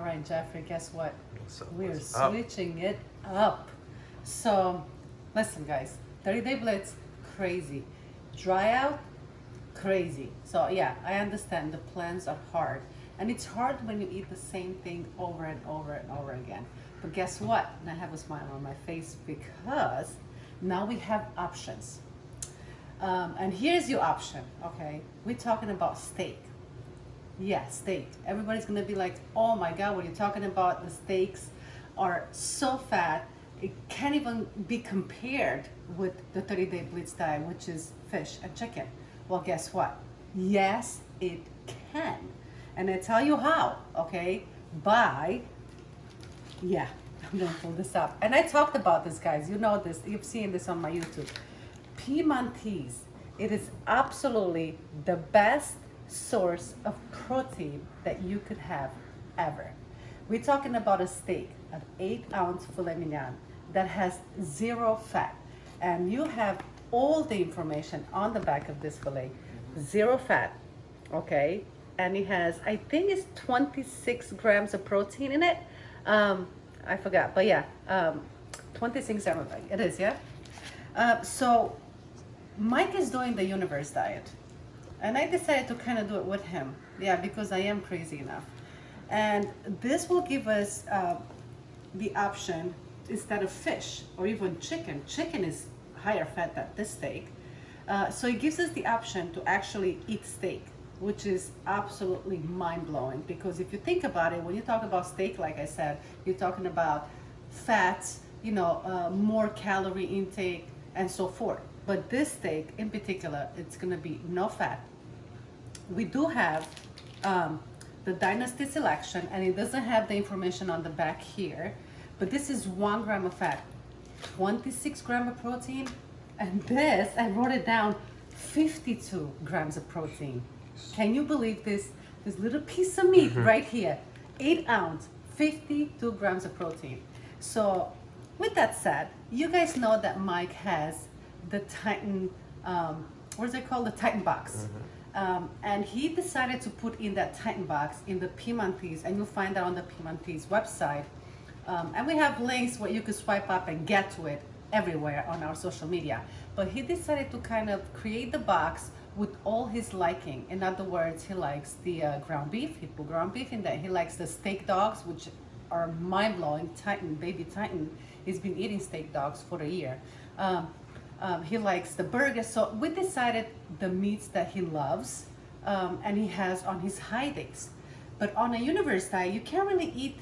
right, Jeffrey, guess what? So We're what's up? switching it up. So, listen, guys, 30-day blitz, crazy. Dry out, crazy. So, yeah, I understand the plans are hard. And it's hard when you eat the same thing over and over and over again. But guess what? And I have a smile on my face because now we have options. And here's your option, okay? We're talking about steak. Yeah, steak. Everybody's gonna be like, oh my God, what are you talking about? The steaks are so fat, it can't even be compared with the 30-day blitz diet, which is fish and chicken. Well, guess what? Yes, it can. And I tell you how, okay? Yeah, I'm gonna pull this up. And I talked about this, guys. You know this, you've seen this on my YouTube. Piedmontese, it is absolutely the best source of protein that you could have ever. We're talking about a steak, an 8-ounce filet mignon that has 0 fat. And you have all the information on the back of this filet. 0 fat, okay? And it has, I think it's 26 grams of protein in it. I forgot, but yeah, 26 grams, it is, yeah? So Mike is doing the universe diet. And I decided to kind of do it with him. Yeah, because I am crazy enough. And this will give us the option instead of fish or even chicken. Chicken is higher fat than this steak. So it gives us the option to actually eat steak, which is absolutely mind-blowing. Because if you think about it, when you talk about steak, like I said, you're talking about fats, you know, more calorie intake and so forth. But this steak in particular, it's gonna be no fat. We do have the Dynasty selection, and it doesn't have the information on the back here, but this is 1 gram of fat, 26 grams of protein, and this, I wrote it down, 52 grams of protein. Can you believe this? This little piece of meat right here, 8 ounce, 52 grams of protein. So with that said, you guys know that Mike has the Titan, what is it called? The Titan box. And he decided to put in that Titan box in the Piedmontese, and you'll find that on the Piedmontese website. And we have links where you can swipe up and get to it everywhere on our social media. But he decided to kind of create the box with all his liking. In other words, he likes the ground beef, he put ground beef in there. He likes the steak dogs, which are mind-blowing. Titan, baby Titan, he's been eating steak dogs for a year. He likes the burgers. So we decided the meats that he loves and he has on his high days. But on a universe diet, you can't really eat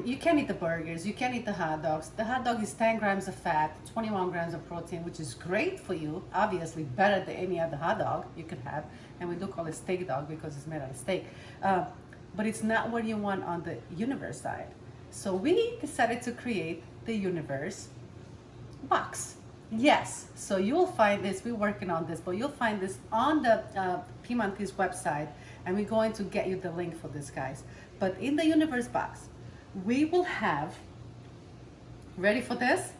you can't eat the burgers, you can't eat the hot dogs. The hot dog is 10 grams of fat, 21 grams of protein, which is great for you, obviously better than any other hot dog you could have. And we do call it steak dog because it's made out of steak. But it's not what you want on the universe diet. So we decided to create the universe box. Yes, so you'll find this, we're working on this, but you'll find this on the Piedmontese website, and we're going to get you the link for this, guys. But in the universe box, we will have, ready for this?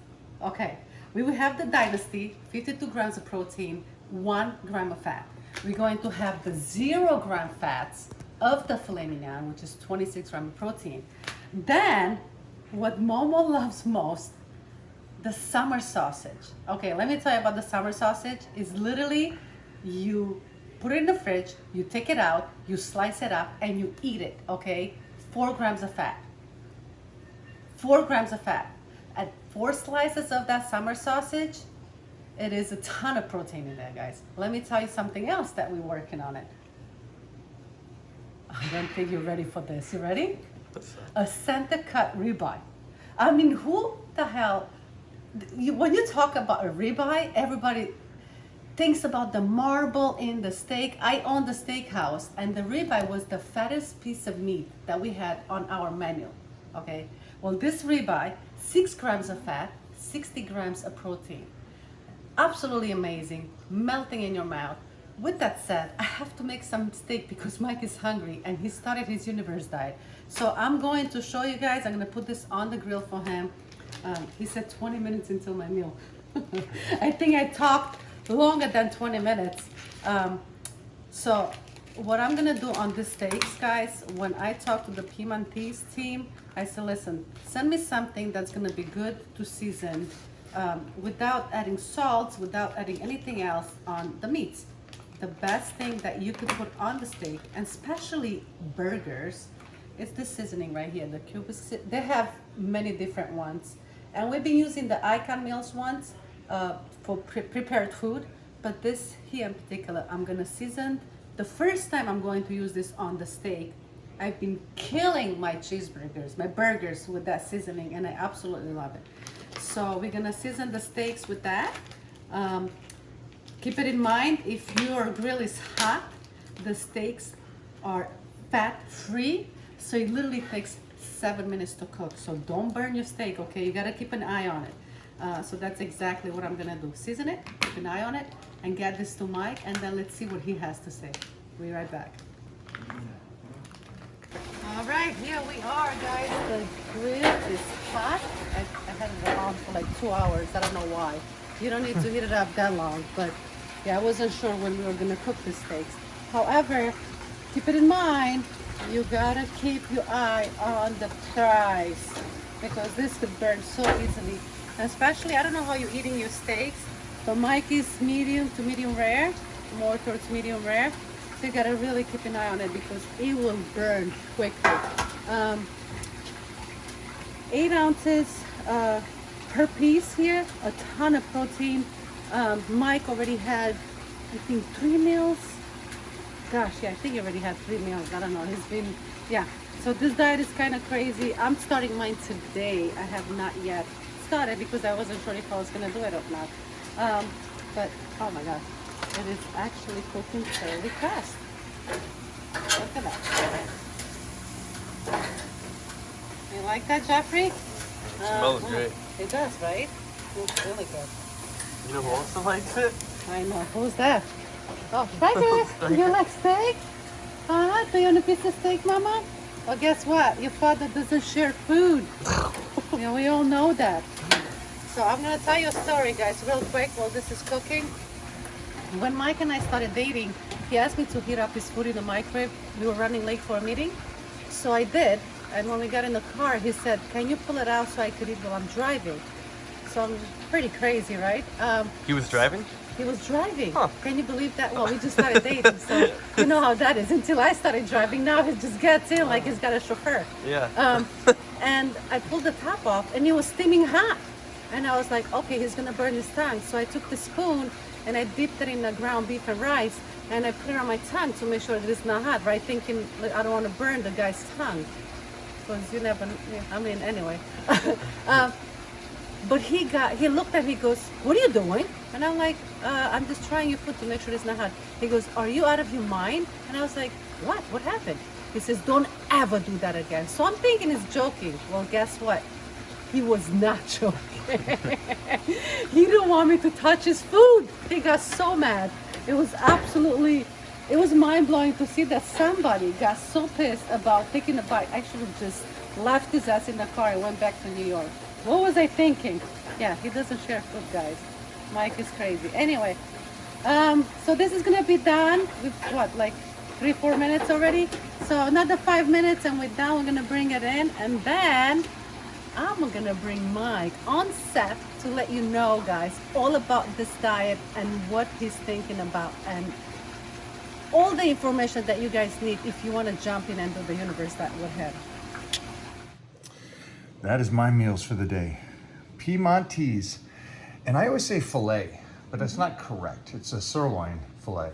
Okay, we will have the Dynasty, 52 grams of protein, 1 gram of fat. We're going to have the 0 gram fats of the filet mignon, which is 26 grams of protein. Then, what Momo loves most, the summer sausage. Okay, let me tell you about the summer sausage. It's literally, you put it in the fridge, you take it out, you slice it up, and you eat it, okay? 4 grams of fat. 4 grams of fat. At 4 slices of that summer sausage, it is a ton of protein in there, guys. Let me tell you something else that we're working on it. I don't think you're ready for this. You ready? A center cut ribeye. I mean, who the hell, when you talk about a ribeye, everybody thinks about the marble in the steak. I own the steakhouse, and the ribeye was the fattest piece of meat that we had on our menu, okay? Well, this ribeye, 6 grams of fat, 60 grams of protein. Absolutely amazing, melting in your mouth. With that said, I have to make some steak because Mike is hungry and he started his universe diet. So I'm going to show you guys, I'm gonna put this on the grill for him. He said 20 minutes until my meal. I think I talked longer than 20 minutes. So what I'm gonna do on the steaks, guys, when I talk to the Piedmontese team, I said, listen, send me something that's gonna be good to season without adding salt, without adding anything else on the meats. The best thing that you could put on the steak, and especially burgers, is this seasoning right here, the Cubis. They have many different ones. And we've been using the Icon Meals ones for prepared food, but this here in particular, I'm gonna season. The first time I'm going to use this on the steak, I've been killing my cheeseburgers, my burgers with that seasoning, and I absolutely love it. So we're gonna season the steaks with that. Keep it in mind, if your grill is hot, the steaks are fat-free, so it literally takes 7 minutes to cook. So don't burn your steak, okay? You gotta keep an eye on it. So that's exactly what I'm gonna do. Season it, keep an eye on it, and get this to Mike, and then let's see what he has to say. We'll be right back. All right, here we are, guys. The grill is hot. I had it on for like 2 hours. I don't know why. You don't need to heat it up that long, but yeah, I wasn't sure when we were gonna cook the steaks. However, keep it in mind, you gotta keep your eye on the price, because this could burn so easily. Especially, I don't know how you're eating your steaks, but Mike is medium to medium rare, more towards medium rare. So you gotta really keep an eye on it because it will burn quickly. 8 ounces per piece here, a ton of protein. Mike already had, I think, 3 meals. Gosh, yeah, I think he already had 3 meals. I don't know. He's been, yeah. So this diet is kind of crazy. I'm starting mine today. I have not yet started because I wasn't sure if I was gonna do it or not. But oh my God, it is actually cooking fairly fast. Look at that. You like that, Jeffrey? Smells great. It does, right? It's really good. You know who also likes it? I know. Who's that? Oh, Striker, you like steak? Do you want a piece of steak, Mama? Well, guess what? Your father doesn't share food. Yeah, we all know that. So I'm gonna tell you a story, guys, real quick while this is cooking. When Mike and I started dating, he asked me to heat up his food in the microwave. We were running late for a meeting, so I did. And when we got in the car, he said, "Can you pull it out so I could eat while I'm driving?" So I'm pretty crazy, right? He was driving? He was driving. Huh. Can you believe that? Well, we just started dating, so you know how that is. Until I started driving, now he just gets in like he's got a chauffeur. Yeah. And I pulled the top off, and it was steaming hot. And I was like, okay, he's gonna burn his tongue. So I took the spoon and I dipped it in the ground beef and rice, and I put it on my tongue to make sure that it's not hot, right? Thinking like, I don't want to burn the guy's tongue, because you never. I mean, anyway. But he looked at me, he goes, "What are you doing?" And I'm like, "I'm just trying your food to make sure it's not hot." He goes, "Are you out of your mind?" And I was like, "What? What happened?" He says, "Don't ever do that again." So I'm thinking he's joking. Well, guess what? He was not joking. He didn't want me to touch his food. He got so mad. It was mind-blowing to see that somebody got so pissed about taking a bite. Actually just left his ass in the car and went back to New York. What was I thinking? Yeah, he doesn't share food, guys. Mike is crazy. Anyway, so this is gonna be done with what, like 3-4 minutes already? So another 5 minutes and we're done. We're gonna bring it in, and then I'm gonna bring Mike on set to let you know, guys, all about this diet and what he's thinking about, and all the information that you guys need if you want to jump in and do the universe that with him. That is my meals for the day. Piedmontese. And I always say filet, but that's not correct. It's a sirloin filet.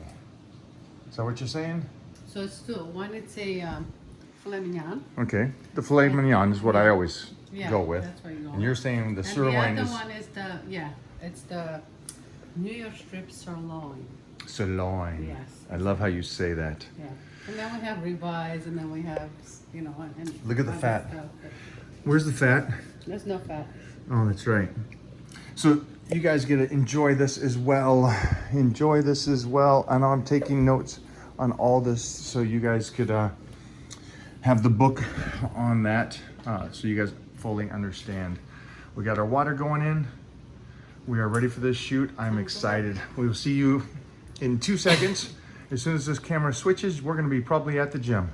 Is that what you're saying? So it's two. One, it's a filet mignon. Okay. The filet mignon is what I always go with. That's what you go And you're saying the sirloin the other is one is it's the New York strip sirloin. sirloin. Yes. I love how you say that. Yeah. And then we have ribeyes, and then we have, and Look at the other fat. stuff. Where's the fat? There's no fat. Oh, that's right. So you guys get to enjoy this as well. Enjoy this as well. And I'm taking notes on all this so you guys could have the book on that so you guys fully understand. We got our water going in. We are ready for this shoot. I'm excited. We will see you in 2 seconds. as soon as this camera switches, we're gonna be probably at the gym.